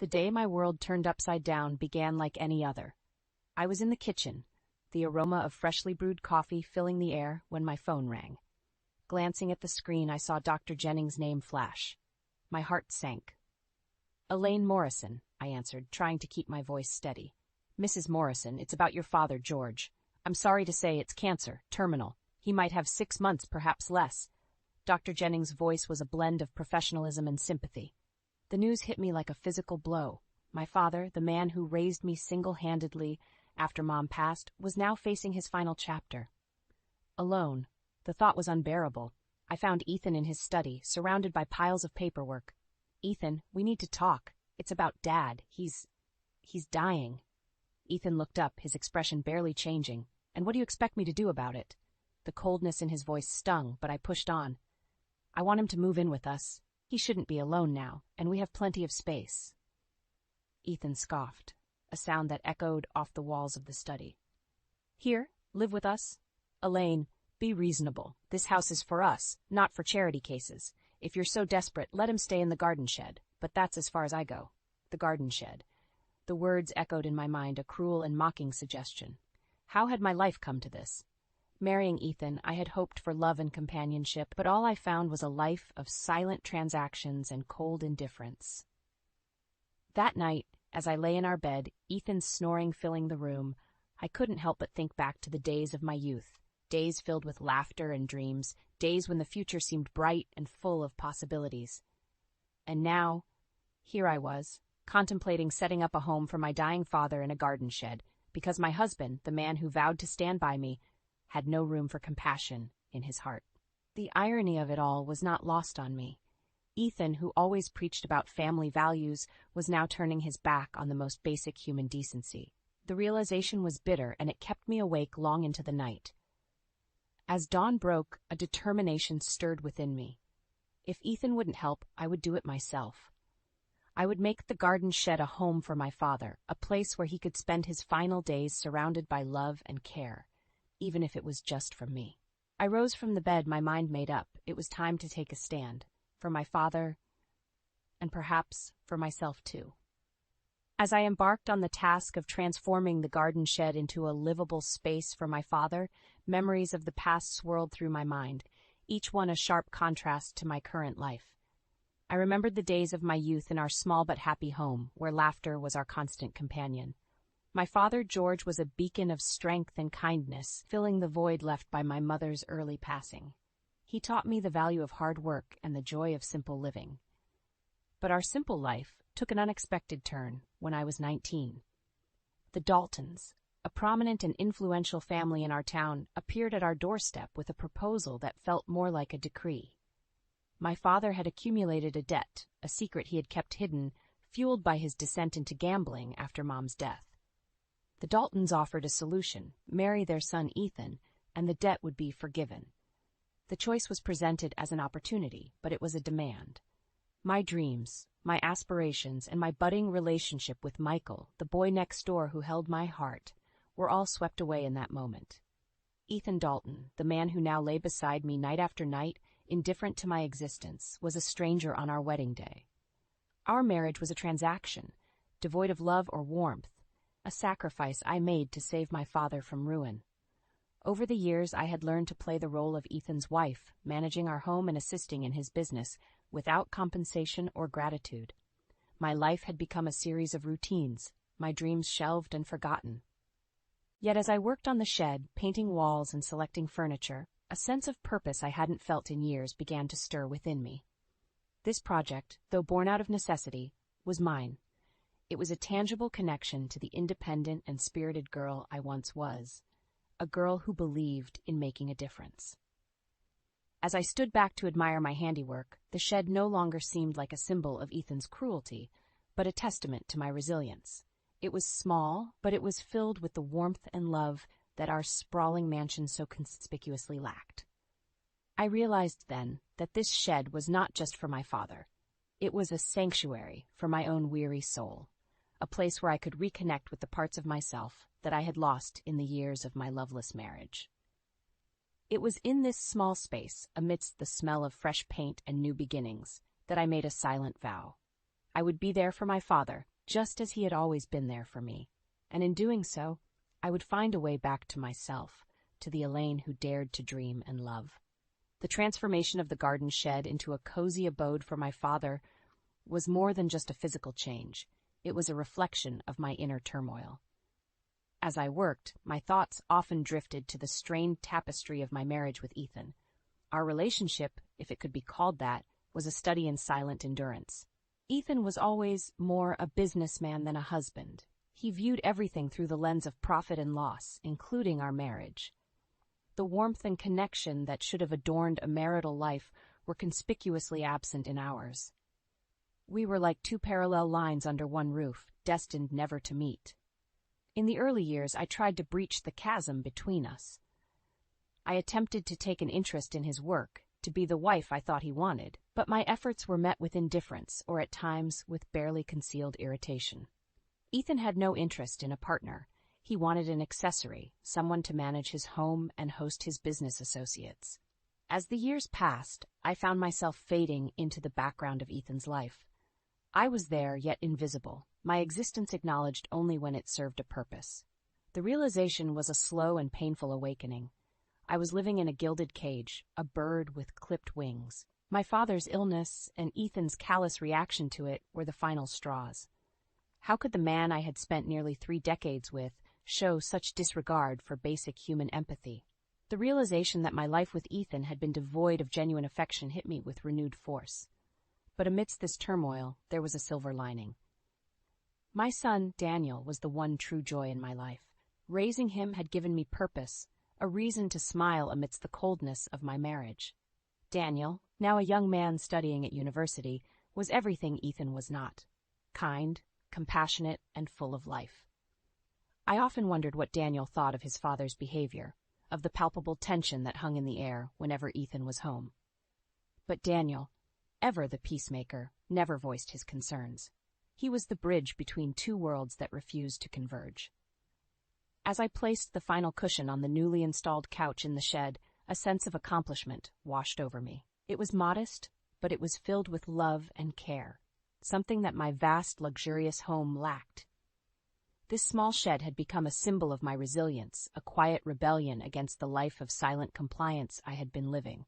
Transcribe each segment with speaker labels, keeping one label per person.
Speaker 1: The day my world turned upside down began like any other. I was in the kitchen, the aroma of freshly brewed coffee filling the air when my phone rang. Glancing at the screen, I saw Dr. Jennings' name flash. My heart sank. "Elaine Morrison," I answered, trying to keep my voice steady. "Mrs. Morrison, it's about your father, George. I'm sorry to say it's cancer, terminal. He might have 6 months, perhaps less." Dr. Jennings' voice was a blend of professionalism and sympathy. The news hit me like a physical blow. My father, the man who raised me single-handedly after Mom passed, was now facing his final chapter. Alone, the thought was unbearable. I found Ethan in his study, surrounded by piles of paperwork. "Ethan, we need to talk. It's about Dad. He's dying." Ethan looked up, his expression barely changing. "And what do you expect me to do about it?" The coldness in his voice stung, but I pushed on. "I want him to move in with us. He shouldn't be alone now, and we have plenty of space." Ethan scoffed, a sound that echoed off the walls of the study. "Here, live with us? Elaine, be reasonable. This house is for us, not for charity cases. If you're so desperate, let him stay in the garden shed. But that's as far as I go." The garden shed. The words echoed in my mind, a cruel and mocking suggestion. How had my life come to this? Marrying Ethan, I had hoped for love and companionship, but all I found was a life of silent transactions and cold indifference. That night, as I lay in our bed, Ethan's snoring filling the room, I couldn't help but think back to the days of my youth, days filled with laughter and dreams, days when the future seemed bright and full of possibilities. And now, here I was, contemplating setting up a home for my dying father in a garden shed, because my husband, the man who vowed to stand by me, had no room for compassion in his heart. The irony of it all was not lost on me. Ethan, who always preached about family values, was now turning his back on the most basic human decency. The realization was bitter, and it kept me awake long into the night. As dawn broke, a determination stirred within me. If Ethan wouldn't help, I would do it myself. I would make the garden shed a home for my father, a place where he could spend his final days surrounded by love and care, even if it was just from me. I rose from the bed, my mind made up. It was time to take a stand. For my father, and perhaps for myself too. As I embarked on the task of transforming the garden shed into a livable space for my father, memories of the past swirled through my mind, each one a sharp contrast to my current life. I remembered the days of my youth in our small but happy home, where laughter was our constant companion. My father, George, was a beacon of strength and kindness, filling the void left by my mother's early passing. He taught me the value of hard work and the joy of simple living. But our simple life took an unexpected turn when I was 19. The Daltons, a prominent and influential family in our town, appeared at our doorstep with a proposal that felt more like a decree. My father had accumulated a debt, a secret he had kept hidden, fueled by his descent into gambling after Mom's death. The Daltons offered a solution: marry their son Ethan, and the debt would be forgiven. The choice was presented as an opportunity, but it was a demand. My dreams, my aspirations, and my budding relationship with Michael, the boy next door who held my heart, were all swept away in that moment. Ethan Dalton, the man who now lay beside me night after night, indifferent to my existence, was a stranger on our wedding day. Our marriage was a transaction, devoid of love or warmth, a sacrifice I made to save my father from ruin. Over the years, I had learned to play the role of Ethan's wife, managing our home and assisting in his business, without compensation or gratitude. My life had become a series of routines, my dreams shelved and forgotten. Yet as I worked on the shed, painting walls and selecting furniture, a sense of purpose I hadn't felt in years began to stir within me. This project, though born out of necessity, was mine. It was a tangible connection to the independent and spirited girl I once was, a girl who believed in making a difference. As I stood back to admire my handiwork, the shed no longer seemed like a symbol of Ethan's cruelty, but a testament to my resilience. It was small, but it was filled with the warmth and love that our sprawling mansion so conspicuously lacked. I realized then that this shed was not just for my father. It was a sanctuary for my own weary soul, a place where I could reconnect with the parts of myself that I had lost in the years of my loveless marriage. It was in this small space, amidst the smell of fresh paint and new beginnings, that I made a silent vow. I would be there for my father, just as he had always been there for me. And in doing so, I would find a way back to myself, to the Elaine who dared to dream and love. The transformation of the garden shed into a cozy abode for my father was more than just a physical change. It was a reflection of my inner turmoil. As I worked, my thoughts often drifted to the strained tapestry of my marriage with Ethan. Our relationship, if it could be called that, was a study in silent endurance. Ethan was always more a businessman than a husband. He viewed everything through the lens of profit and loss, including our marriage. The warmth and connection that should have adorned a marital life were conspicuously absent in ours. We were like two parallel lines under one roof, destined never to meet. In the early years, I tried to breach the chasm between us. I attempted to take an interest in his work, to be the wife I thought he wanted, but my efforts were met with indifference, or at times with barely concealed irritation. Ethan had no interest in a partner. He wanted an accessory, someone to manage his home and host his business associates. As the years passed, I found myself fading into the background of Ethan's life. I was there, yet invisible, my existence acknowledged only when it served a purpose. The realization was a slow and painful awakening. I was living in a gilded cage, a bird with clipped wings. My father's illness and Ethan's callous reaction to it were the final straws. How could the man I had spent nearly 3 decades with show such disregard for basic human empathy? The realization that my life with Ethan had been devoid of genuine affection hit me with renewed force. But amidst this turmoil, there was a silver lining. My son, Daniel, was the one true joy in my life. Raising him had given me purpose, a reason to smile amidst the coldness of my marriage. Daniel, now a young man studying at university, was everything Ethan was not: kind, compassionate, and full of life. I often wondered what Daniel thought of his father's behavior, of the palpable tension that hung in the air whenever Ethan was home. But Daniel, ever the peacemaker, never voiced his concerns. He was the bridge between two worlds that refused to converge. As I placed the final cushion on the newly installed couch in the shed, a sense of accomplishment washed over me. It was modest, but it was filled with love and care, something that my vast, luxurious home lacked. This small shed had become a symbol of my resilience, a quiet rebellion against the life of silent compliance I had been living.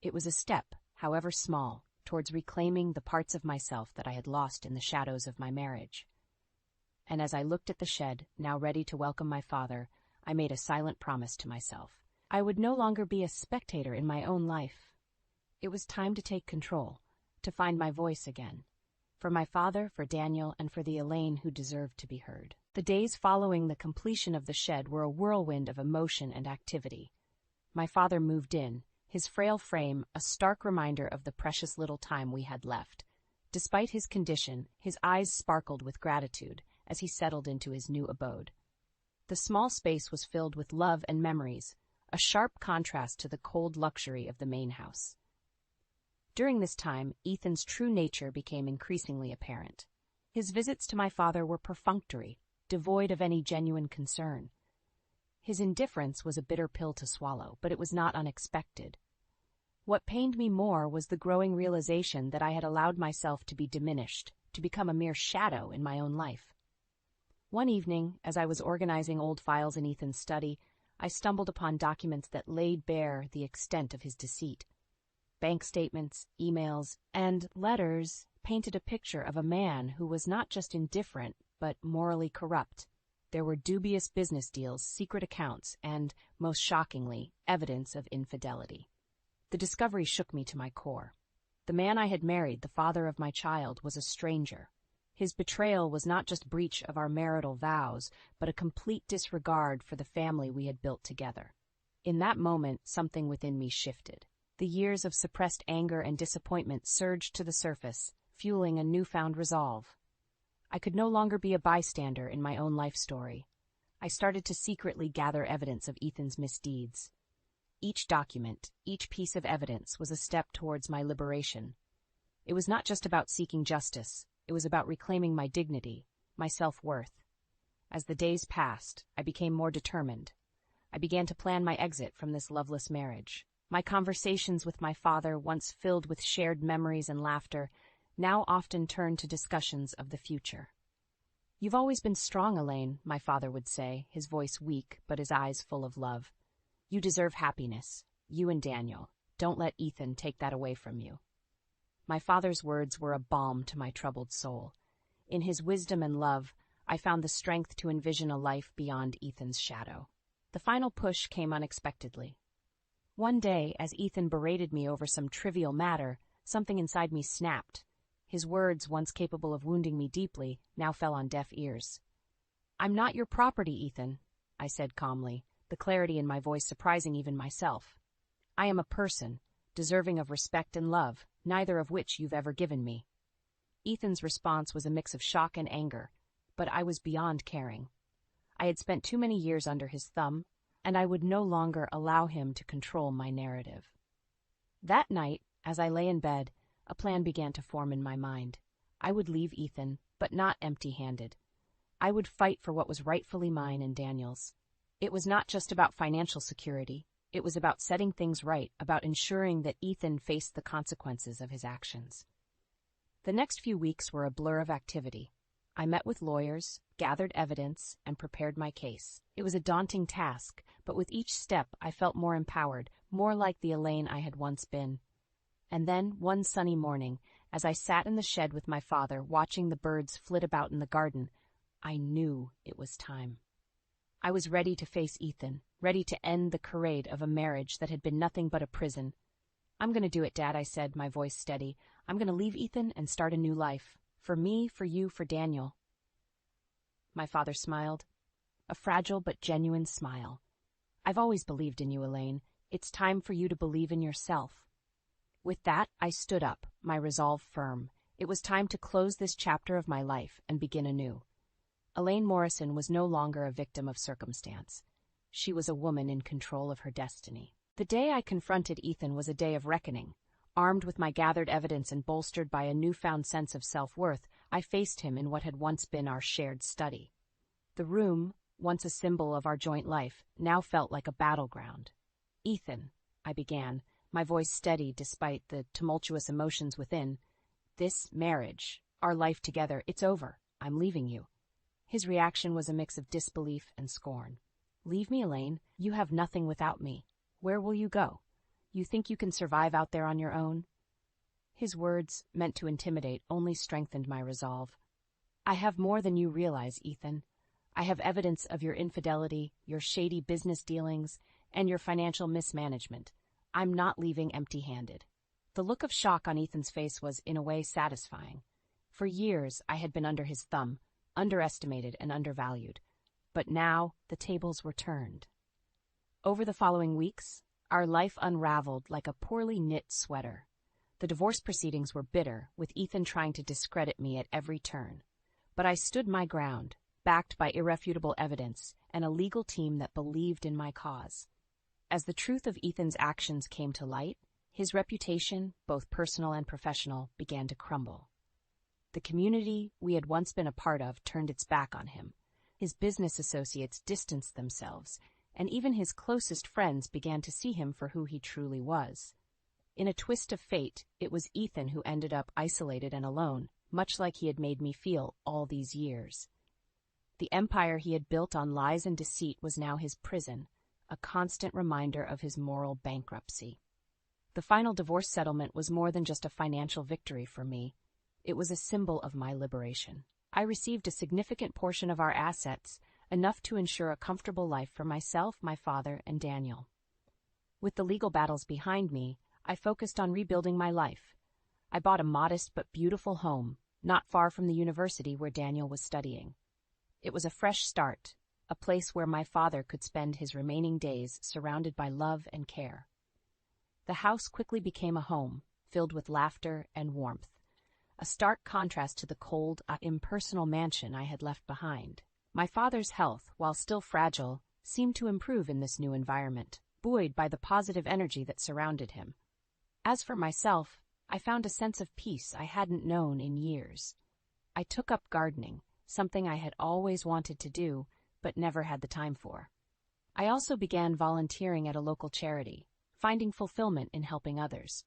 Speaker 1: It was a step, however small, towards reclaiming the parts of myself that I had lost in the shadows of my marriage. And as I looked at the shed, now ready to welcome my father, I made a silent promise to myself. I would no longer be a spectator in my own life. It was time to take control, to find my voice again. For my father, for Daniel, and for the Elaine who deserved to be heard. The days following the completion of the shed were a whirlwind of emotion and activity. My father moved in, his frail frame a stark reminder of the precious little time we had left. Despite his condition, his eyes sparkled with gratitude as he settled into his new abode. The small space was filled with love and memories, a sharp contrast to the cold luxury of the main house. During this time, Ethan's true nature became increasingly apparent. His visits to my father were perfunctory, devoid of any genuine concern. His indifference was a bitter pill to swallow, but it was not unexpected. What pained me more was the growing realization that I had allowed myself to be diminished, to become a mere shadow in my own life. One evening, as I was organizing old files in Ethan's study, I stumbled upon documents that laid bare the extent of his deceit. Bank statements, emails, and letters painted a picture of a man who was not just indifferent, but morally corrupt. There were dubious business deals, secret accounts, and, most shockingly, evidence of infidelity. The discovery shook me to my core. The man I had married, the father of my child, was a stranger. His betrayal was not just breach of our marital vows, but a complete disregard for the family we had built together. In that moment, something within me shifted. The years of suppressed anger and disappointment surged to the surface, fueling a newfound resolve. I could no longer be a bystander in my own life story. I started to secretly gather evidence of Ethan's misdeeds. Each document, each piece of evidence was a step towards my liberation. It was not just about seeking justice, it was about reclaiming my dignity, my self-worth. As the days passed, I became more determined. I began to plan my exit from this loveless marriage. My conversations with my father, once filled with shared memories and laughter, now often turned to discussions of the future. "You've always been strong, Elaine," my father would say, his voice weak but his eyes full of love. "You deserve happiness. You and Daniel. Don't let Ethan take that away from you." My father's words were a balm to my troubled soul. In his wisdom and love, I found the strength to envision a life beyond Ethan's shadow. The final push came unexpectedly. One day, as Ethan berated me over some trivial matter, something inside me snapped. His words, once capable of wounding me deeply, now fell on deaf ears. "I'm not your property, Ethan," I said calmly, the clarity in my voice surprising even myself. "I am a person, deserving of respect and love, neither of which you've ever given me." Ethan's response was a mix of shock and anger, but I was beyond caring. I had spent too many years under his thumb, and I would no longer allow him to control my narrative. That night, as I lay in bed, a plan began to form in my mind. I would leave Ethan, but not empty-handed. I would fight for what was rightfully mine and Daniel's. It was not just about financial security. It was about setting things right, about ensuring that Ethan faced the consequences of his actions. The next few weeks were a blur of activity. I met with lawyers, gathered evidence, and prepared my case. It was a daunting task, but with each step I felt more empowered, more like the Elaine I had once been. And then, one sunny morning, as I sat in the shed with my father, watching the birds flit about in the garden, I knew it was time. I was ready to face Ethan, ready to end the charade of a marriage that had been nothing but a prison. "I'm going to do it, Dad," I said, my voice steady. "I'm going to leave Ethan and start a new life. For me, for you, for Daniel." My father smiled. A fragile but genuine smile. "I've always believed in you, Elaine. It's time for you to believe in yourself." With that, I stood up, my resolve firm. It was time to close this chapter of my life and begin anew. Elaine Morrison was no longer a victim of circumstance. She was a woman in control of her destiny. The day I confronted Ethan was a day of reckoning. Armed with my gathered evidence and bolstered by a newfound sense of self-worth, I faced him in what had once been our shared study. The room, once a symbol of our joint life, now felt like a battleground. "Ethan," I began, my voice steady despite the tumultuous emotions within, "this marriage, our life together, it's over. I'm leaving you." His reaction was a mix of disbelief and scorn. "Leave me, Elaine? You have nothing without me. Where will you go? You think you can survive out there on your own?" His words, meant to intimidate, only strengthened my resolve. "I have more than you realize, Ethan. I have evidence of your infidelity, your shady business dealings, and your financial mismanagement. I'm not leaving empty-handed." The look of shock on Ethan's face was, in a way, satisfying. For years, I had been under his thumb, underestimated and undervalued. But now, the tables were turned. Over the following weeks, our life unraveled like a poorly knit sweater. The divorce proceedings were bitter, with Ethan trying to discredit me at every turn. But I stood my ground, backed by irrefutable evidence and a legal team that believed in my cause. As the truth of Ethan's actions came to light, his reputation, both personal and professional, began to crumble. The community we had once been a part of turned its back on him. His business associates distanced themselves, and even his closest friends began to see him for who he truly was. In a twist of fate, it was Ethan who ended up isolated and alone, much like he had made me feel all these years. The empire he had built on lies and deceit was now his prison, a constant reminder of his moral bankruptcy. The final divorce settlement was more than just a financial victory for me. It was a symbol of my liberation. I received a significant portion of our assets, enough to ensure a comfortable life for myself, my father, and Daniel. With the legal battles behind me, I focused on rebuilding my life. I bought a modest but beautiful home, not far from the university where Daniel was studying. It was a fresh start, a place where my father could spend his remaining days surrounded by love and care. The house quickly became a home, filled with laughter and warmth, a stark contrast to the cold, impersonal mansion I had left behind. My father's health, while still fragile, seemed to improve in this new environment, buoyed by the positive energy that surrounded him. As for myself, I found a sense of peace I hadn't known in years. I took up gardening, something I had always wanted to do, but never had the time for. I also began volunteering at a local charity, finding fulfillment in helping others.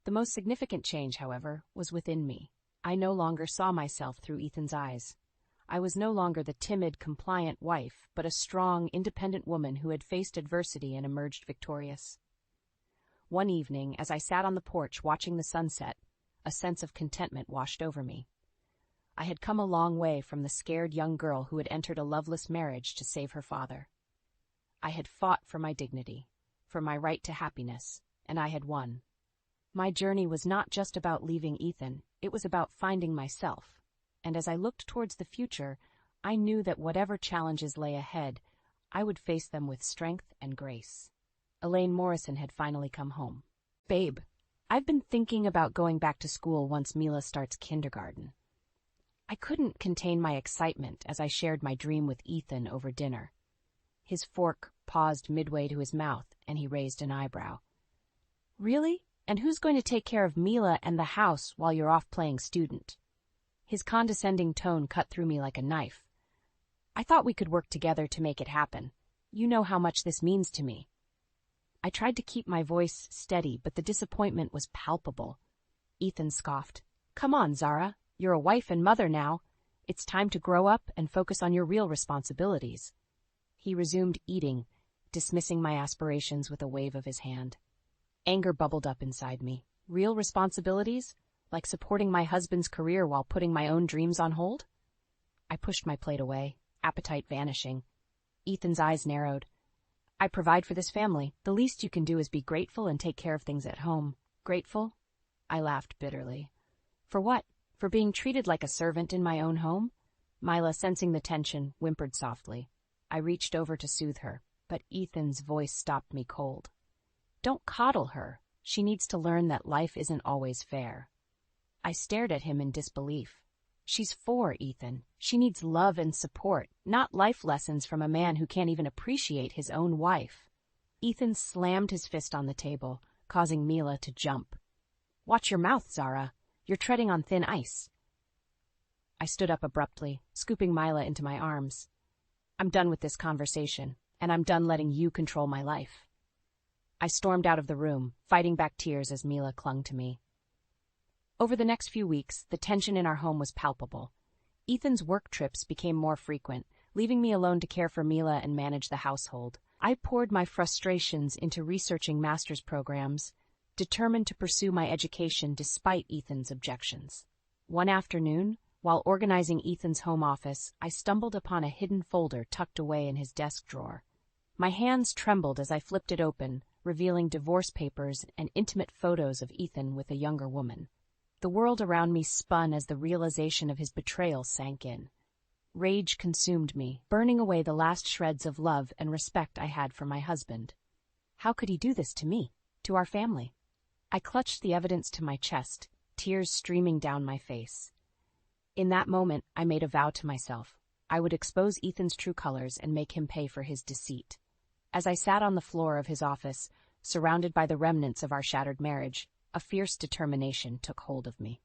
Speaker 1: The most significant change, however, was within me. I no longer saw myself through Ethan's eyes. I was no longer the timid, compliant wife, but a strong, independent woman who had faced adversity and emerged victorious. One evening, as I sat on the porch watching the sunset, a sense of contentment washed over me. I had come a long way from the scared young girl who had entered a loveless marriage to save her father. I had fought for my dignity, for my right to happiness, and I had won. My journey was not just about leaving Ethan, it was about finding myself. And as I looked towards the future, I knew that whatever challenges lay ahead, I would face them with strength and grace. Elaine Morrison had finally come home. "Babe, I've been thinking about going back to school once Mila starts kindergarten." I couldn't contain my excitement as I shared my dream with Ethan over dinner. His fork paused midway to his mouth, and he raised an eyebrow. "Really? And who's going to take care of Mila and the house while you're off playing student?" His condescending tone cut through me like a knife. "I thought we could work together to make it happen. You know how much this means to me." I tried to keep my voice steady, but the disappointment was palpable. Ethan scoffed. "Come on, Zara. You're a wife and mother now. It's time to grow up and focus on your real responsibilities." He resumed eating, dismissing my aspirations with a wave of his hand. Anger bubbled up inside me. Real responsibilities? Like supporting my husband's career while putting my own dreams on hold? I pushed my plate away, appetite vanishing. Ethan's eyes narrowed. "I provide for this family. The least you can do is be grateful and take care of things at home." "Grateful?" I laughed bitterly. "For what? For being treated like a servant in my own home?" Mila, sensing the tension, whimpered softly. I reached over to soothe her, but Ethan's voice stopped me cold. "Don't coddle her. She needs to learn that life isn't always fair." I stared at him in disbelief. "She's 4, Ethan. She needs love and support, not life lessons from a man who can't even appreciate his own wife." Ethan slammed his fist on the table, causing Mila to jump. "Watch your mouth, Zara. You're treading on thin ice." I stood up abruptly, scooping Mila into my arms. "I'm done with this conversation, and I'm done letting you control my life." I stormed out of the room, fighting back tears as Mila clung to me. Over the next few weeks, the tension in our home was palpable. Ethan's work trips became more frequent, leaving me alone to care for Mila and manage the household. I poured my frustrations into researching master's programs, determined to pursue my education despite Ethan's objections. One afternoon, while organizing Ethan's home office, I stumbled upon a hidden folder tucked away in his desk drawer. My hands trembled as I flipped it open, revealing divorce papers and intimate photos of Ethan with a younger woman. The world around me spun as the realization of his betrayal sank in. Rage consumed me, burning away the last shreds of love and respect I had for my husband. How could he do this to me, to our family? I clutched the evidence to my chest, tears streaming down my face. In that moment, I made a vow to myself. I would expose Ethan's true colors and make him pay for his deceit. As I sat on the floor of his office, surrounded by the remnants of our shattered marriage, a fierce determination took hold of me.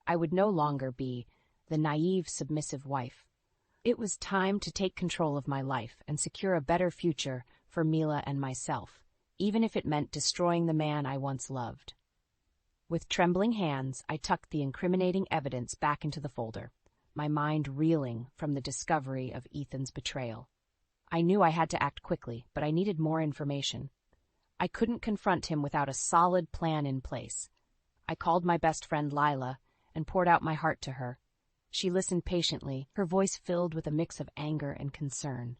Speaker 1: I would no longer be the naive, submissive wife. It was time to take control of my life and secure a better future for Mila and myself, even if it meant destroying the man I once loved. With trembling hands, I tucked the incriminating evidence back into the folder, my mind reeling from the discovery of Ethan's betrayal. I knew I had to act quickly, but I needed more information. I couldn't confront him without a solid plan in place. I called my best friend Lila and poured out my heart to her. She listened patiently, her voice filled with a mix of anger and concern.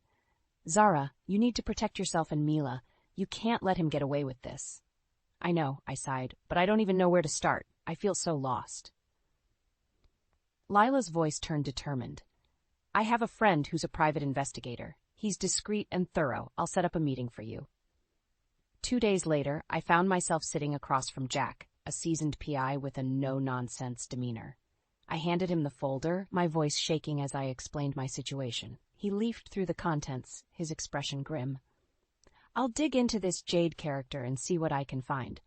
Speaker 1: "Zara, you need to protect yourself and Mila. You can't let him get away with this." "I know," I sighed, "but I don't even know where to start. I feel so lost." Lila's voice turned determined. "I have a friend who's a private investigator. He's discreet and thorough. I'll set up a meeting for you." 2 days later, I found myself sitting across from Jack, a seasoned PI with a no-nonsense demeanor. I handed him the folder, my voice shaking as I explained my situation. He leafed through the contents, his expression grim. "I'll dig into this Jade character and see what I can find.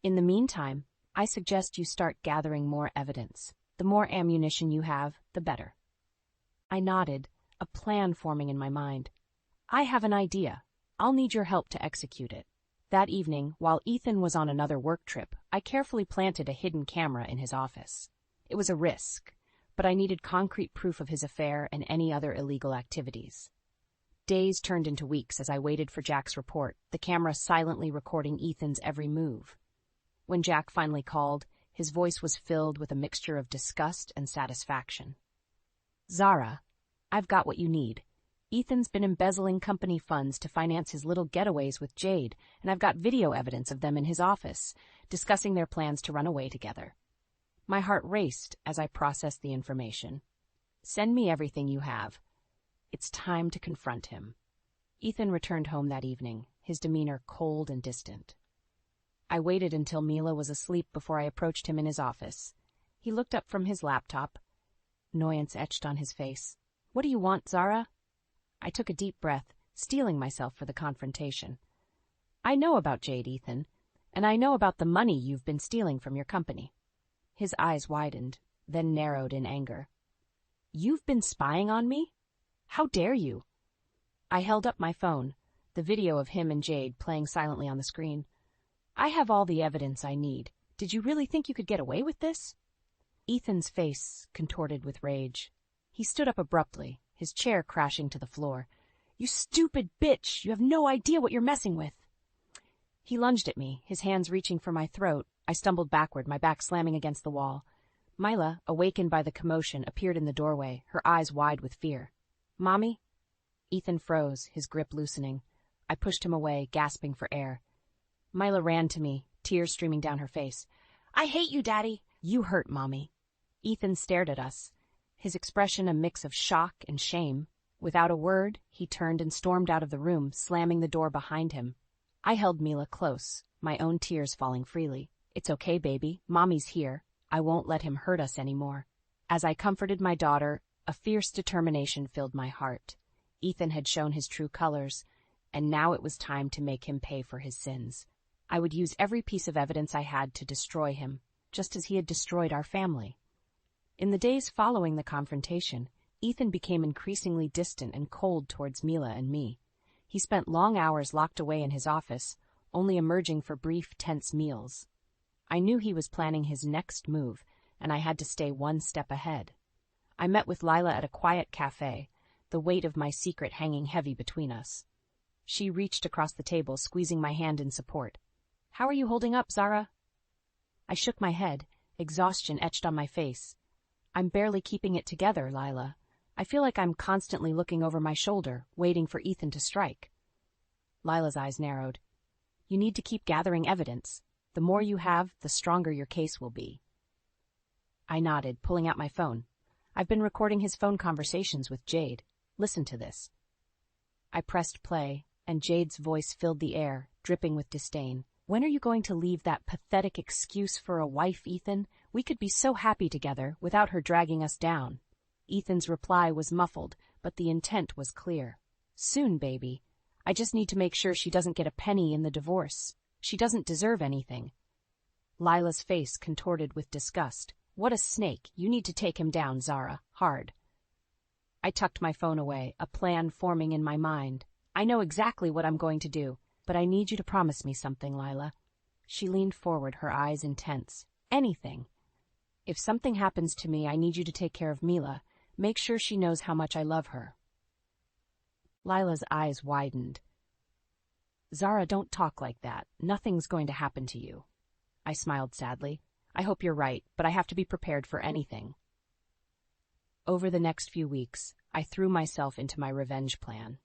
Speaker 1: In the meantime, I suggest you start gathering more evidence. The more ammunition you have, the better." I nodded, a plan forming in my mind. "I have an idea. I'll need your help to execute it." That evening, while Ethan was on another work trip, I carefully planted a hidden camera in his office. It was a risk, but I needed concrete proof of his affair and any other illegal activities. Days turned into weeks as I waited for Jack's report, the camera silently recording Ethan's every move. When Jack finally called, his voice was filled with a mixture of disgust and satisfaction. "Zara, I've got what you need. Ethan's been embezzling company funds to finance his little getaways with Jade, and I've got video evidence of them in his office, discussing their plans to run away together." My heart raced as I processed the information. "Send me everything you have. It's time to confront him." Ethan returned home that evening, his demeanor cold and distant. I waited until Mila was asleep before I approached him in his office. He looked up from his laptop, annoyance etched on his face. "What do you want, Zara?" I took a deep breath, steeling myself for the confrontation. "I know about Jade, Ethan, and I know about the money you've been stealing from your company." His eyes widened, then narrowed in anger. "You've been spying on me? How dare you?" I held up my phone, the video of him and Jade playing silently on the screen. "I have all the evidence I need. Did you really think you could get away with this?" Ethan's face contorted with rage. He stood up abruptly, his chair crashing to the floor. "You stupid bitch! You have no idea what you're messing with!" He lunged at me, his hands reaching for my throat. I stumbled backward, my back slamming against the wall. Mila, awakened by the commotion, appeared in the doorway, her eyes wide with fear. "Mommy?" Ethan froze, his grip loosening. I pushed him away, gasping for air. Mila ran to me, tears streaming down her face. "I hate you, Daddy!" "You hurt, Mommy." Ethan stared at us, his expression a mix of shock and shame. Without a word, he turned and stormed out of the room, slamming the door behind him. I held Mila close, my own tears falling freely. "It's okay, baby. Mommy's here. I won't let him hurt us anymore." As I comforted my daughter, a fierce determination filled my heart. Ethan had shown his true colors, and now it was time to make him pay for his sins. I would use every piece of evidence I had to destroy him, just as he had destroyed our family. In the days following the confrontation, Ethan became increasingly distant and cold towards Mila and me. He spent long hours locked away in his office, only emerging for brief, tense meals. I knew he was planning his next move, and I had to stay one step ahead. I met with Lila at a quiet cafe, the weight of my secret hanging heavy between us. She reached across the table, squeezing my hand in support. "How are you holding up, Zara?" I shook my head, exhaustion etched on my face. "I'm barely keeping it together, Lila. I feel like I'm constantly looking over my shoulder, waiting for Ethan to strike." Lila's eyes narrowed. "You need to keep gathering evidence. The more you have, the stronger your case will be." I nodded, pulling out my phone. "I've been recording his phone conversations with Jade. Listen to this." I pressed play, and Jade's voice filled the air, dripping with disdain. "When are you going to leave that pathetic excuse for a wife, Ethan? We could be so happy together, without her dragging us down." Ethan's reply was muffled, but the intent was clear. "Soon, baby. I just need to make sure she doesn't get a penny in the divorce. She doesn't deserve anything." Lila's face contorted with disgust. "What a snake. You need to take him down, Zara. Hard." I tucked my phone away, a plan forming in my mind. "I know exactly what I'm going to do, but I need you to promise me something, Lila." She leaned forward, her eyes intense. "Anything. If something happens to me, I need you to take care of Mila. Make sure she knows how much I love her." Lila's eyes widened. "Zara, don't talk like that. Nothing's going to happen to you." I smiled sadly. "I hope you're right, but I have to be prepared for anything." Over the next few weeks, I threw myself into my revenge plan.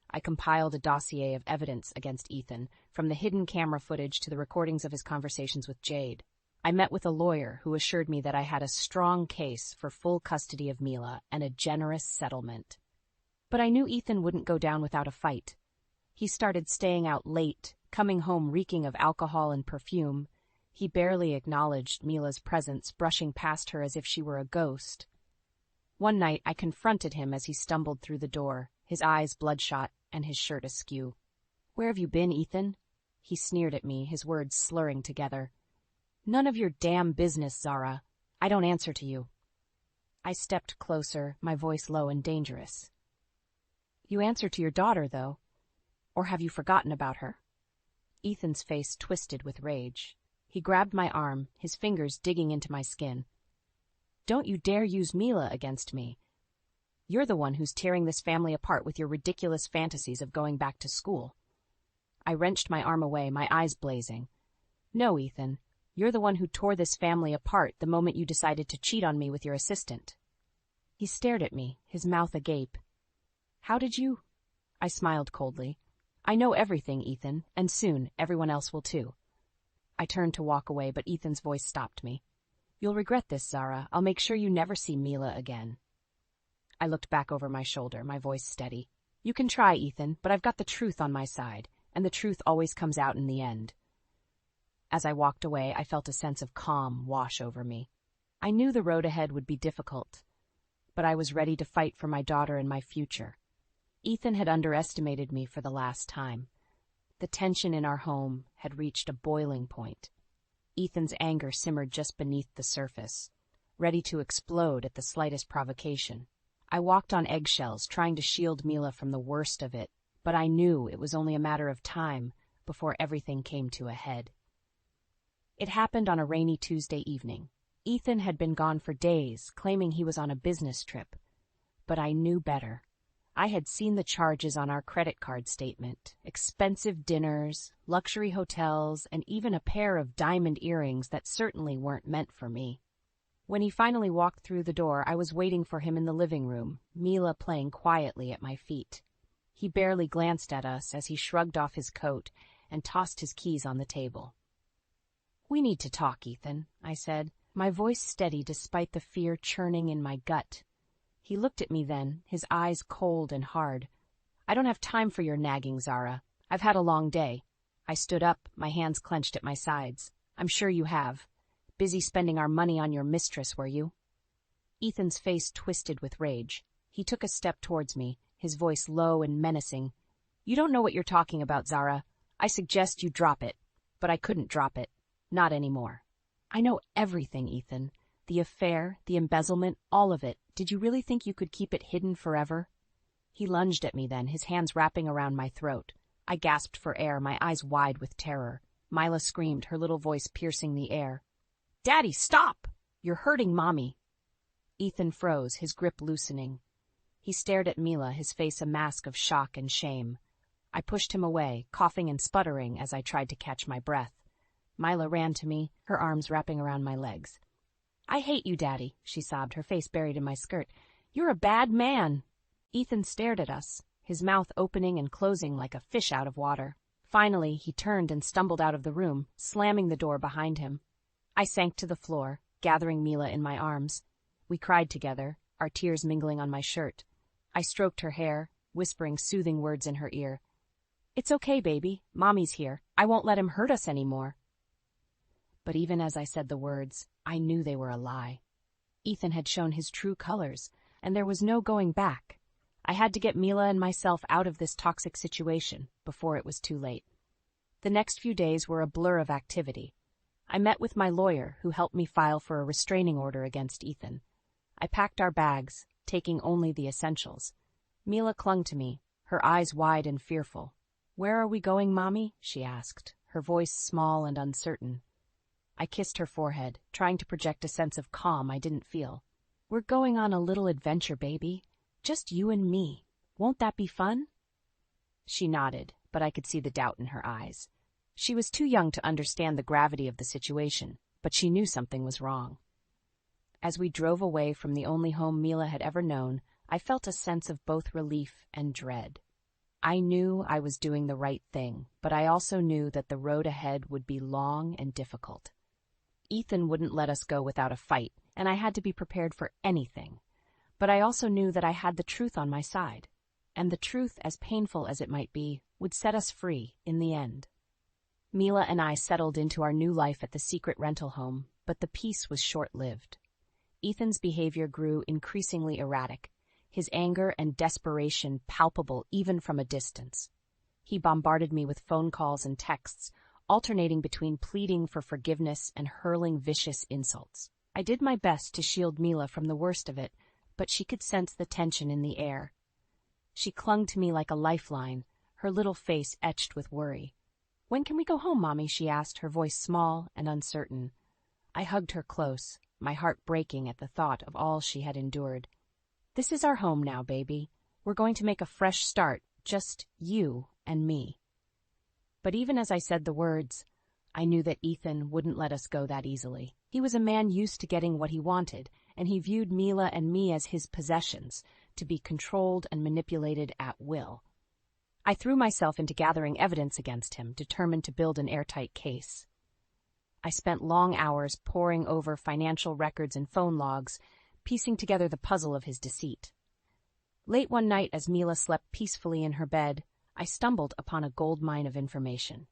Speaker 1: I compiled a dossier of evidence against Ethan, from the hidden camera footage to the recordings of his conversations with Jade. I met with a lawyer who assured me that I had a strong case for full custody of Mila and a generous settlement. But I knew Ethan wouldn't go down without a fight. He started staying out late, coming home reeking of alcohol and perfume. He barely acknowledged Mila's presence, brushing past her as if she were a ghost. One night, I confronted him as he stumbled through the door, his eyes bloodshot and his shirt askew. "Where have you been, Ethan?" He sneered at me, his words slurring together. "None of your damn business, Zara. I don't answer to you." I stepped closer, my voice low and dangerous. "You answer to your daughter, though. Or have you forgotten about her?" Ethan's face twisted with rage. He grabbed my arm, his fingers digging into my skin. Don't you dare use Mila against me. You're the one who's tearing this family apart with your ridiculous fantasies of going back to school. I wrenched my arm away, my eyes blazing. No, Ethan, you're the one who tore this family apart the moment you decided to cheat on me with your assistant. He stared at me, his mouth agape. How did you? I smiled coldly. I know everything, Ethan, and soon everyone else will too. I turned to walk away, but Ethan's voice stopped me. You'll regret this, Zara. I'll make sure you never see Mila again. I looked back over my shoulder, my voice steady. You can try, Ethan, but I've got the truth on my side, and the truth always comes out in the end. As I walked away, I felt a sense of calm wash over me. I knew the road ahead would be difficult, but I was ready to fight for my daughter and my future. Ethan had underestimated me for the last time. The tension in our home had reached a boiling point. Ethan's anger simmered just beneath the surface, ready to explode at the slightest provocation. I walked on eggshells, trying to shield Mila from the worst of it, but I knew it was only a matter of time before everything came to a head. It happened on a rainy Tuesday evening. Ethan had been gone for days, claiming he was on a business trip. But I knew better. I had seen the charges on our credit card statement: expensive dinners, luxury hotels, and even a pair of diamond earrings that certainly weren't meant for me. When he finally walked through the door, I was waiting for him in the living room, Mila playing quietly at my feet. He barely glanced at us as he shrugged off his coat and tossed his keys on the table. We need to talk, Ethan, I said, my voice steady despite the fear churning in my gut. He looked at me then, his eyes cold and hard. I don't have time for your nagging, Zara. I've had a long day. I stood up, my hands clenched at my sides. I'm sure you have. Busy spending our money on your mistress, were you? Ethan's face twisted with rage. He took a step towards me, his voice low and menacing. You don't know what you're talking about, Zara. I suggest you drop it. But I couldn't drop it. Not anymore. I know everything, Ethan. The affair, the embezzlement, all of it. Did you really think you could keep it hidden forever? He lunged at me then, his hands wrapping around my throat. I gasped for air, my eyes wide with terror. Mila screamed, her little voice piercing the air. Daddy, stop! You're hurting Mommy. Ethan froze, his grip loosening. He stared at Mila, his face a mask of shock and shame. I pushed him away, coughing and sputtering as I tried to catch my breath. Mila ran to me, her arms wrapping around my legs. I hate you, Daddy, she sobbed, her face buried in my skirt. You're a bad man. Ethan stared at us, his mouth opening and closing like a fish out of water. Finally, he turned and stumbled out of the room, slamming the door behind him. I sank to the floor, gathering Mila in my arms. We cried together, our tears mingling on my shirt. I stroked her hair, whispering soothing words in her ear. It's okay, baby. Mommy's here. I won't let him hurt us anymore. But even as I said the words, I knew they were a lie. Ethan had shown his true colors, and there was no going back. I had to get Mila and myself out of this toxic situation before it was too late. The next few days were a blur of activity. I met with my lawyer, who helped me file for a restraining order against Ethan. I packed our bags, taking only the essentials. Mila clung to me, her eyes wide and fearful. Where are we going, Mommy? She asked, her voice small and uncertain. I kissed her forehead, trying to project a sense of calm I didn't feel. We're going on a little adventure, baby. Just you and me. Won't that be fun? She nodded, but I could see the doubt in her eyes. She was too young to understand the gravity of the situation, but she knew something was wrong. As we drove away from the only home Mila had ever known, I felt a sense of both relief and dread. I knew I was doing the right thing, but I also knew that the road ahead would be long and difficult. Ethan wouldn't let us go without a fight, and I had to be prepared for anything. But I also knew that I had the truth on my side, and the truth, as painful as it might be, would set us free in the end. Mila and I settled into our new life at the secret rental home, but the peace was short-lived. Ethan's behavior grew increasingly erratic, his anger and desperation palpable even from a distance. He bombarded me with phone calls and texts, alternating between pleading for forgiveness and hurling vicious insults. I did my best to shield Mila from the worst of it, but she could sense the tension in the air. She clung to me like a lifeline, her little face etched with worry. When can we go home, Mommy? She asked, her voice small and uncertain. I hugged her close, my heart breaking at the thought of all she had endured. "This is our home now, baby. We're going to make a fresh start, just you and me." But even as I said the words, I knew that Ethan wouldn't let us go that easily. He was a man used to getting what he wanted, and he viewed Mila and me as his possessions, to be controlled and manipulated at will. I threw myself into gathering evidence against him, determined to build an airtight case. I spent long hours poring over financial records and phone logs, piecing together the puzzle of his deceit. Late one night, as Mila slept peacefully in her bed, I stumbled upon a goldmine of information.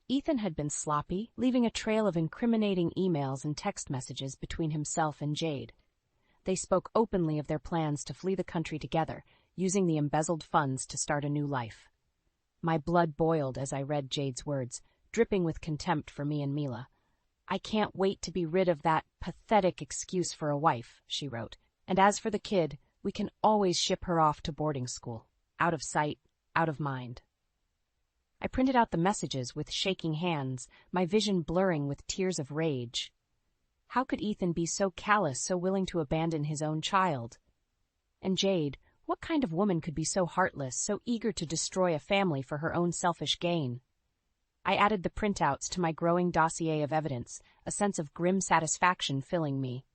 Speaker 1: Ethan had been sloppy, leaving a trail of incriminating emails and text messages between himself and Jade. They spoke openly of their plans to flee the country together, using the embezzled funds to start a new life. My blood boiled as I read Jade's words, dripping with contempt for me and Mila. "I can't wait to be rid of that pathetic excuse for a wife," she wrote. "And as for the kid, we can always ship her off to boarding school. Out of sight, out of mind." I printed out the messages with shaking hands, my vision blurring with tears of rage. How could Ethan be so callous, so willing to abandon his own child? And Jade, what kind of woman could be so heartless, so eager to destroy a family for her own selfish gain? I added the printouts to my growing dossier of evidence, a sense of grim satisfaction filling me.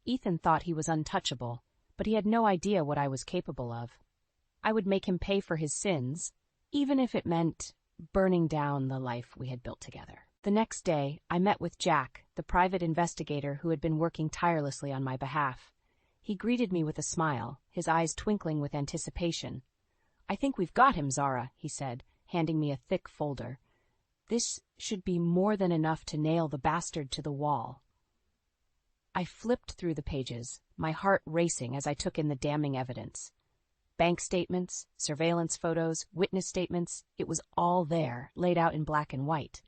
Speaker 1: Ethan thought he was untouchable, but he had no idea what I was capable of. I would make him pay for his sins, even if it meant burning down the life we had built together. The next day, I met with Jack, the private investigator who had been working tirelessly on my behalf. He greeted me with a smile, his eyes twinkling with anticipation. "I think we've got him, Zara," he said, handing me a thick folder. "This should be more than enough to nail the bastard to the wall." I flipped through the pages, my heart racing as I took in the damning evidence. Bank statements, surveillance photos, witness statements, it was all there, laid out in black and white.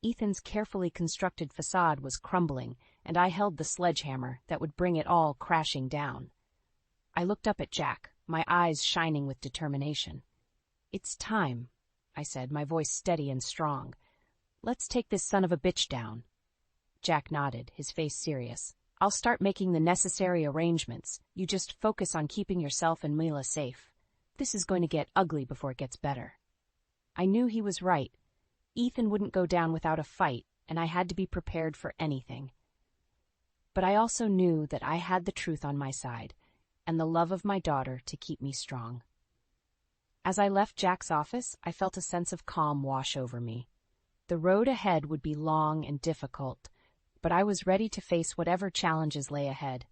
Speaker 1: Ethan's carefully constructed facade was crumbling, and I held the sledgehammer that would bring it all crashing down. I looked up at Jack, my eyes shining with determination. "It's time," I said, my voice steady and strong. "Let's take this son of a bitch down." Jack nodded, his face serious. "I'll start making the necessary arrangements. You just focus on keeping yourself and Mila safe. This is going to get ugly before it gets better." I knew he was right. Ethan wouldn't go down without a fight, and I had to be prepared for anything. But I also knew that I had the truth on my side, and the love of my daughter to keep me strong. As I left Jack's office, I felt a sense of calm wash over me. The road ahead would be long and difficult, but I was ready to face whatever challenges lay ahead.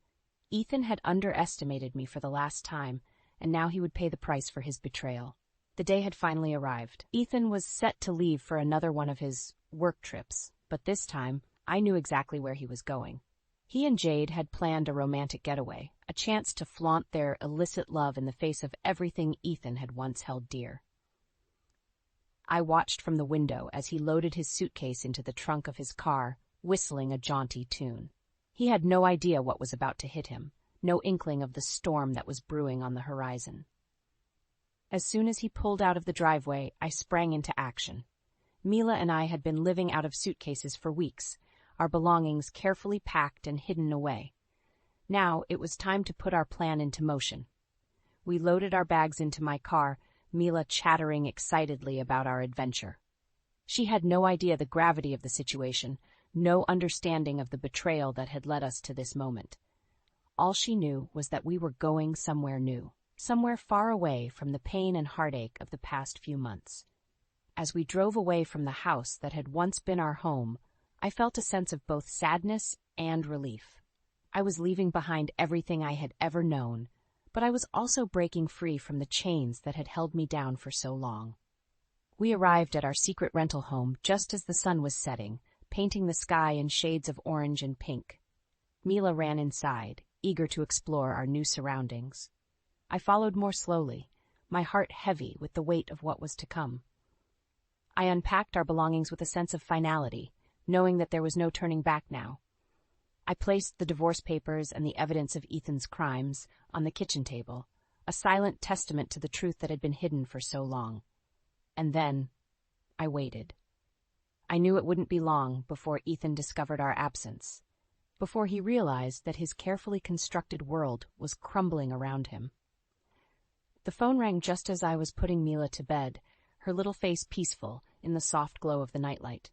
Speaker 1: Ethan had underestimated me for the last time, and now he would pay the price for his betrayal. The day had finally arrived. Ethan was set to leave for another one of his work trips, but this time I knew exactly where he was going. He and Jade had planned a romantic getaway, a chance to flaunt their illicit love in the face of everything Ethan had once held dear. I watched from the window as he loaded his suitcase into the trunk of his car, whistling a jaunty tune. He had no idea what was about to hit him, no inkling of the storm that was brewing on the horizon. As soon as he pulled out of the driveway, I sprang into action. Mila and I had been living out of suitcases for weeks, our belongings carefully packed and hidden away. Now it was time to put our plan into motion. We loaded our bags into my car, Mila chattering excitedly about our adventure. She had no idea the gravity of the situation, no understanding of the betrayal that had led us to this moment. All she knew was that we were going somewhere new, somewhere far away from the pain and heartache of the past few months. As we drove away from the house that had once been our home, I felt a sense of both sadness and relief. I was leaving behind everything I had ever known, but I was also breaking free from the chains that had held me down for so long. We arrived at our secret rental home just as the sun was setting, painting the sky in shades of orange and pink. Mila ran inside, eager to explore our new surroundings. I followed more slowly, my heart heavy with the weight of what was to come. I unpacked our belongings with a sense of finality, knowing that there was no turning back now. I placed the divorce papers and the evidence of Ethan's crimes on the kitchen table, a silent testament to the truth that had been hidden for so long. And then I waited. I knew it wouldn't be long before Ethan discovered our absence, before he realized that his carefully constructed world was crumbling around him. The phone rang just as I was putting Mila to bed, her little face peaceful in the soft glow of the nightlight.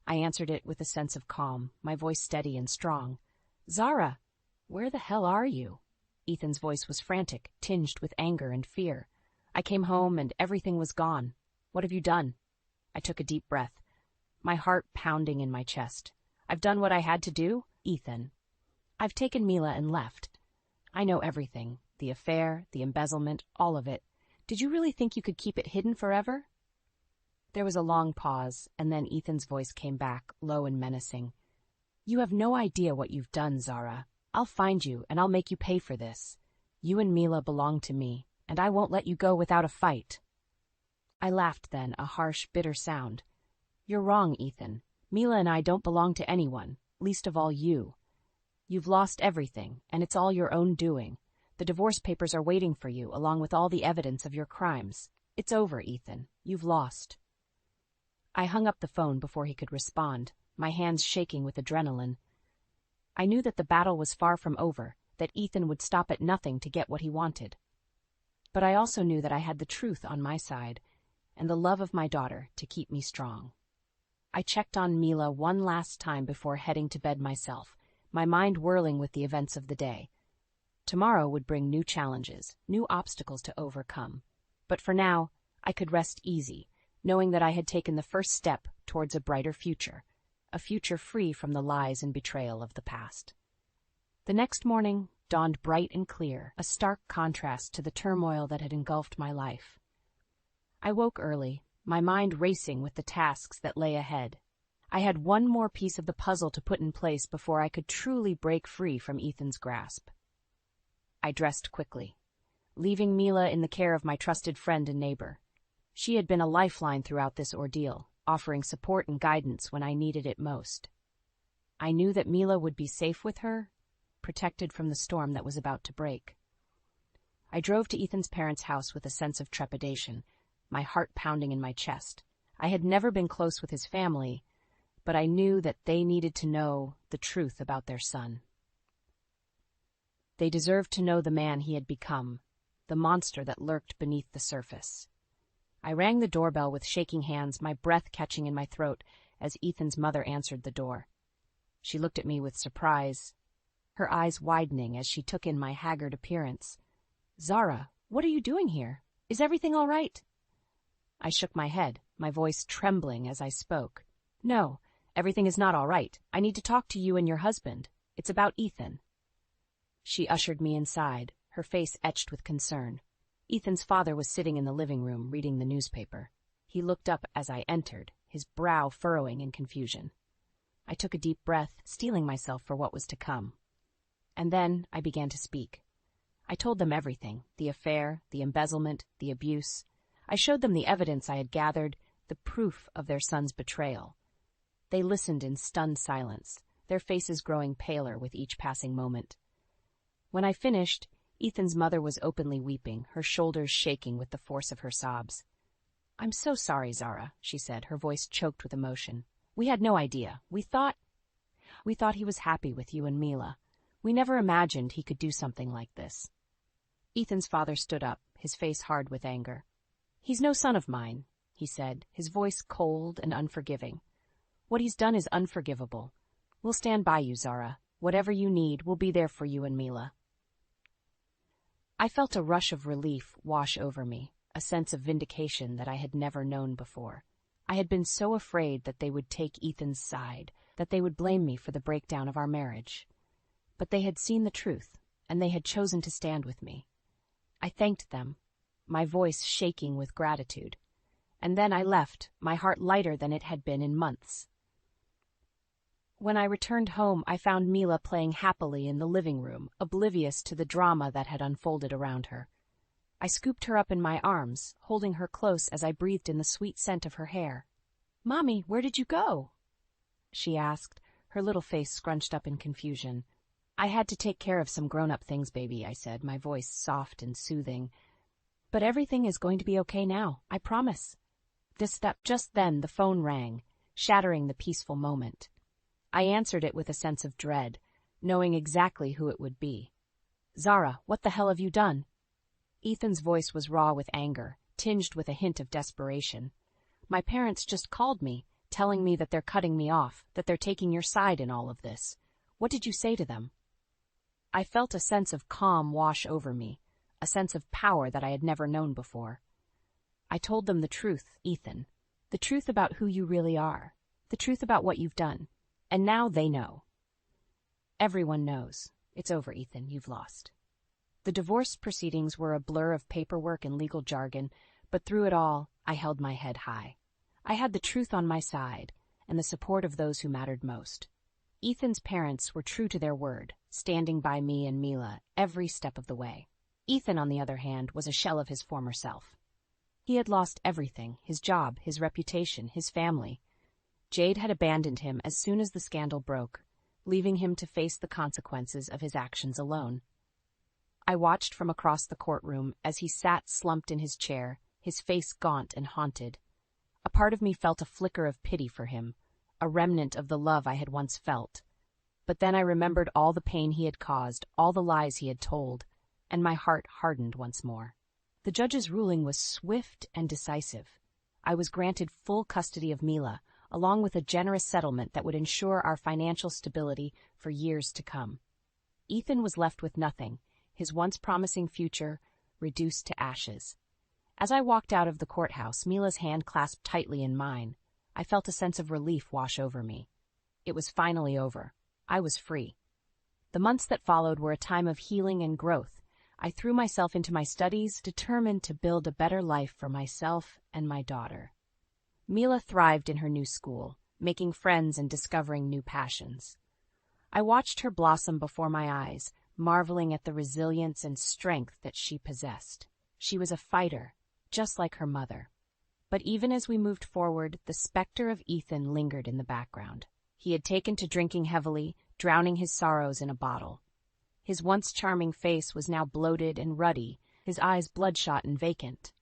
Speaker 1: I answered it with a sense of calm, my voice steady and strong. "Zara, where the hell are you?" Ethan's voice was frantic, tinged with anger and fear. "I came home and everything was gone. What have you done?" I took a deep breath, my heart pounding in my chest. "I've done what I had to do, Ethan. I've taken Mila and left. I know everything, the affair, the embezzlement, all of it. Did you really think you could keep it hidden forever?" There was a long pause, and then Ethan's voice came back, low and menacing. "You have no idea what you've done, Zara. I'll find you, and I'll make you pay for this. You and Mila belong to me, and I won't let you go without a fight." I laughed then, a harsh, bitter sound. "You're wrong, Ethan. Mila and I don't belong to anyone, least of all you. You've lost everything, and it's all your own doing. The divorce papers are waiting for you, along with all the evidence of your crimes. It's over, Ethan. You've lost." I hung up the phone before he could respond, my hands shaking with adrenaline. I knew that the battle was far from over, that Ethan would stop at nothing to get what he wanted. But I also knew that I had the truth on my side, and the love of my daughter to keep me strong. I checked on Mila one last time before heading to bed myself, my mind whirling with the events of the day. Tomorrow would bring new challenges, new obstacles to overcome. But for now, I could rest easy, knowing that I had taken the first step towards a brighter future, a future free from the lies and betrayal of the past. The next morning dawned bright and clear, a stark contrast to the turmoil that had engulfed my life. I woke early, my mind racing with the tasks that lay ahead. I had one more piece of the puzzle to put in place before I could truly break free from Ethan's grasp. I dressed quickly, leaving Mila in the care of my trusted friend and neighbor. She had been a lifeline throughout this ordeal, offering support and guidance when I needed it most. I knew that Mila would be safe with her, protected from the storm that was about to break. I drove to Ethan's parents' house with a sense of trepidation, my heart pounding in my chest. I had never been close with his family, but I knew that they needed to know the truth about their son. They deserved to know the man he had become, the monster that lurked beneath the surface. I rang the doorbell with shaking hands, my breath catching in my throat as Ethan's mother answered the door. She looked at me with surprise, her eyes widening as she took in my haggard appearance. "Zara, what are you doing here? Is everything all right?" I shook my head, my voice trembling as I spoke. "No, everything is not all right. I need to talk to you and your husband. It's about Ethan." She ushered me inside, her face etched with concern. Ethan's father was sitting in the living room, reading the newspaper. He looked up as I entered, his brow furrowing in confusion. I took a deep breath, steeling myself for what was to come. And then I began to speak. I told them everything, the affair, the embezzlement, the abuse. I showed them the evidence I had gathered, the proof of their son's betrayal. They listened in stunned silence, their faces growing paler with each passing moment. When I finished, Ethan's mother was openly weeping, her shoulders shaking with the force of her sobs. "I'm so sorry, Zara," she said, her voice choked with emotion. "We had no idea. We thought he was happy with you and Mila. We never imagined he could do something like this." Ethan's father stood up, his face hard with anger. "He's no son of mine," he said, his voice cold and unforgiving. "What he's done is unforgivable. We'll stand by you, Zara. Whatever you need, we'll be there for you and Mila." I felt a rush of relief wash over me, a sense of vindication that I had never known before. I had been so afraid that they would take Ethan's side, that they would blame me for the breakdown of our marriage. But they had seen the truth, and they had chosen to stand with me. I thanked them, my voice shaking with gratitude. And then I left, my heart lighter than it had been in months. When I returned home, I found Mila playing happily in the living room, oblivious to the drama that had unfolded around her. I scooped her up in my arms, holding her close as I breathed in the sweet scent of her hair. "Mommy, where did you go?" she asked, her little face scrunched up in confusion. "I had to take care of some grown-up things, baby," I said, my voice soft and soothing. "But everything is going to be okay now, I promise." Just then the phone rang. shattering the peaceful moment. I answered it with a sense of dread, knowing exactly who it would be. "Zara, what the hell have you done?" Ethan's voice was raw with anger, tinged with a hint of desperation. "My parents just called me, telling me that they're cutting me off, that they're taking your side in all of this. What did you say to them?" I felt a sense of calm wash over me, a sense of power that I had never known before. "I told them the truth, Ethan. The truth about who you really are. The truth about what you've done. And now they know." "Everyone knows. It's over, Ethan. You've lost." The divorce proceedings were a blur of paperwork and legal jargon, but through it all, I held my head high. I had the truth on my side, and the support of those who mattered most. Ethan's parents were true to their word, standing by me and Mila every step of the way. Ethan, on the other hand, was a shell of his former self. He had lost everything: his job, his reputation, his family. Jade had abandoned him as soon as the scandal broke, leaving him to face the consequences of his actions alone. I watched from across the courtroom as he sat slumped in his chair, his face gaunt and haunted. A part of me felt a flicker of pity for him, a remnant of the love I had once felt. But then I remembered all the pain he had caused, all the lies he had told, and my heart hardened once more. The judge's ruling was swift and decisive. I was granted full custody of Mila, along with a generous settlement that would ensure our financial stability for years to come. Ethan was left with nothing, his once promising future reduced to ashes. As I walked out of the courthouse, Mila's hand clasped tightly in mine. I felt a sense of relief wash over me. It was finally over. I was free. The months that followed were a time of healing and growth. I threw myself into my studies, determined to build a better life for myself and my daughter. Mila thrived in her new school, making friends and discovering new passions. I watched her blossom before my eyes, marveling at the resilience and strength that she possessed. She was a fighter, just like her mother. But even as we moved forward, the specter of Ethan lingered in the background. He had taken to drinking heavily, drowning his sorrows in a bottle. His once charming face was now bloated and ruddy, his eyes bloodshot and vacant.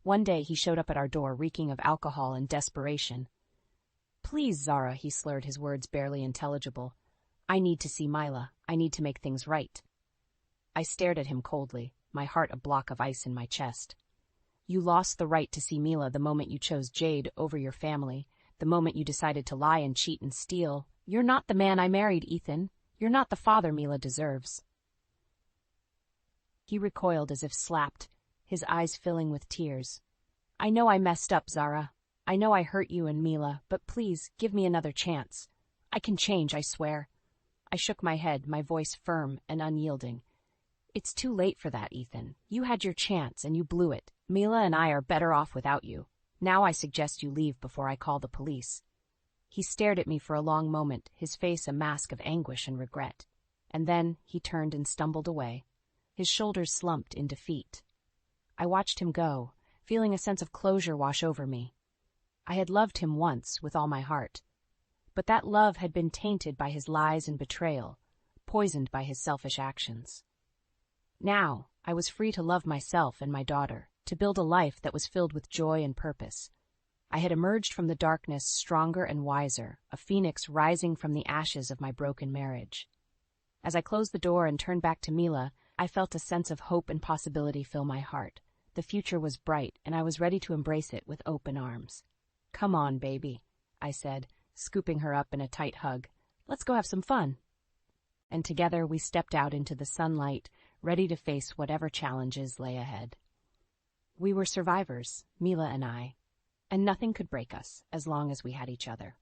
Speaker 1: One day he showed up at our door, reeking of alcohol and desperation. "Please, Zara," he slurred, his words barely intelligible. "I need to see Mila. I need to make things right." I stared at him coldly, my heart a block of ice in my chest. "You lost the right to see Mila the moment you chose Jade over your family, the moment you decided to lie and cheat and steal. You're not the man I married, Ethan. You're not the father Mila deserves." He recoiled as if slapped, his eyes filling with tears. "I know I messed up, Zara. I know I hurt you and Mila, but please, give me another chance. I can change, I swear." I shook my head, my voice firm and unyielding. "It's too late for that, Ethan. You had your chance and you blew it. Mila and I are better off without you. Now I suggest you leave before I call the police." He stared at me for a long moment, his face a mask of anguish and regret. And then he turned and stumbled away. His shoulders slumped in defeat. I watched him go, feeling a sense of closure wash over me. I had loved him once with all my heart. But that love had been tainted by his lies and betrayal, poisoned by his selfish actions. Now, I was free to love myself and my daughter, to build a life that was filled with joy and purpose. I had emerged from the darkness stronger and wiser, a phoenix rising from the ashes of my broken marriage. As I closed the door and turned back to Mila, I felt a sense of hope and possibility fill my heart. The future was bright, and I was ready to embrace it with open arms. "Come on, baby," I said, scooping her up in a tight hug. "Let's go have some fun." And together we stepped out into the sunlight, ready to face whatever challenges lay ahead. We were survivors, Mila and I, and nothing could break us as long as we had each other.